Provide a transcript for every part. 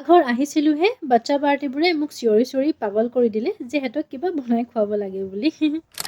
ঘৰ আহিছিলোহে বাচ্চা পাৰ্টিবোৰে মোক চিঞৰি চিঞৰি পাগল কৰি দিলে যে সিহঁতক কিবা বনাই খুৱাব লাগে বুলি।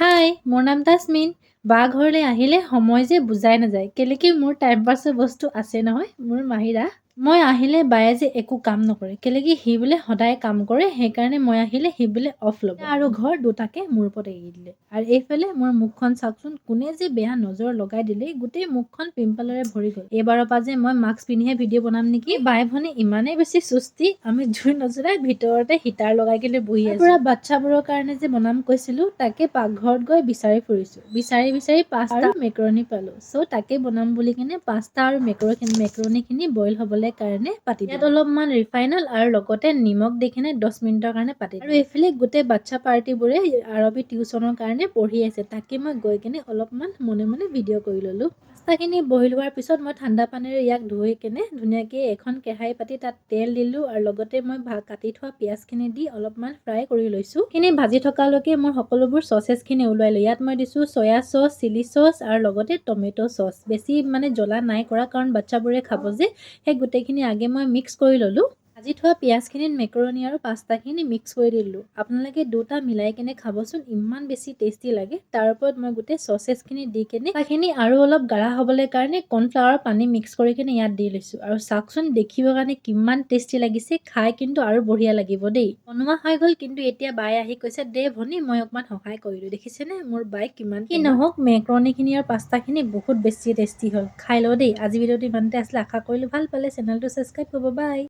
হাই, মোৰ নাম তাছমিন। বা ঘৰলৈ আহিলে সময় যে বুজাই নাযায়, কেলেকি মোৰ টাইম পাছৰ বস্তু আছে নহয়। মোৰ মাহিৰা মই আহিলে বায়ে যে একো কাম নকৰে, কেলেকি সি বোলে সদায় কাম কৰে, সেইকাৰণে মই আহিলে সি বোলে অফ ল'ব আৰু ঘৰ দুটাকে মোৰ ওপৰত এৰি দিলে। আৰু এইফালে মোৰ মুখখন চাওকচোন, কোনে যে বেয়া নজৰ লগাই দিলে, গোটেই মুখখন পিম্পলেৰে ভৰি গ'ল। এইবাৰৰ পৰা যে মই মাস্ক পিন্ধিহে ভিডিঅ' বনাম নেকি। বাই ভনী ইমানেই বেছি চুস্তি, আমি জুই নজ্বলাই ভিতৰতে হিটাৰ লগাই কিনে বহি আছো। পুৰা বাচ্চাবোৰৰ কাৰণে যে বনাম কৈছিলো, তাকে পাকঘৰত গৈ বিচাৰি ফুৰিছো। বিচাৰি বিচাৰি পাস্তা আৰু মেকাৰণি পালো। চ' তাকে বনাম বুলি কিনে পাস্তা আৰু মেকাৰণি খিনি বইল হ'বলৈ কাৰণে পাতি দিলো। ইয়াত অলপমান ৰিফাইন অইল আৰু লগতে নিমখ দি কিনে 10 মিনিটৰ কাৰণে পাতি দিলো। আৰু এইফালে গোটেই বাচ্চা পাৰ্টিবোৰে আৰবী টিউচনৰ কাৰণে পঢ়ি আছে, তাকে মই গৈ কিনে অলপমান মনে মনে ভিডিঅ' কৰি ললো। পাস্তাখিনি বইল হোৱাৰ পিছত মই ঠাণ্ডা পানীৰে ইয়াক ধুই কেনে ধুনীয়াকে এখন কেৰাহী পাতি তাত তেল দিলো আৰু লগতে মই কাটি থোৱা পিঁয়াজখিনি দি অলপমান ফ্ৰাই কৰি লৈছো। খিনি ভাজি থকালৈকে মোৰ সকলোবোৰ চচেছখিনি ওলাই লৈ ইয়াত মই দিছো চয়া চচ, চিলি চচ আৰু লগতে টমেট' চচ। বেছি জ্বলা নাই কৰা, কাৰণ বাচ্চাবোৰে খাব যে, সেই গোটেইখিনি আগে মই মিক্স কৰি ললো। ভাজি থোৱা পিঁয়াজখিনিত মেকাৰণি আৰু পাস্তাখিনি মিক্স কৰি দিলো। আপোনালোকে দুটা মিলাই কেনে খাবচোন, ইমান বেছি টেষ্টি লাগে। তাৰ ওপৰত মই গোটেই চচেছখিনি দি কেনে সেইখিনি আৰু অলপ গাঢ়া হ'বলৈ কাৰণে কৰ্ণফ্লাৱাৰ পানী মিক্স কৰি কিনে ইয়াত দি লৈছো। আৰু চাওকচোন দেখিবৰ কাৰণে কিমান টেষ্টি লাগিছে, খাই কিন্তু আৰু বঢ়িয়া লাগিব দেই। বনোৱা হৈ গ'ল, কিন্তু এতিয়া বায়ে আহি কৈছে দে ভনী মই অকমান সহায় কৰিলো। দেখিছেনে মোৰ বাই কিমান কি নহওক মেকাৰণিখিনি আৰু পাস্তাখিনি বহুত বেছি টেষ্টি হ'ল। খাই লওঁ দেই। আজি ভিডিঅ'টো ইমানতে আছিলে, আশা কৰিলো ভাল পালে। চেনেলটো ছাবস্ক্ৰাইব কৰিব, বাই।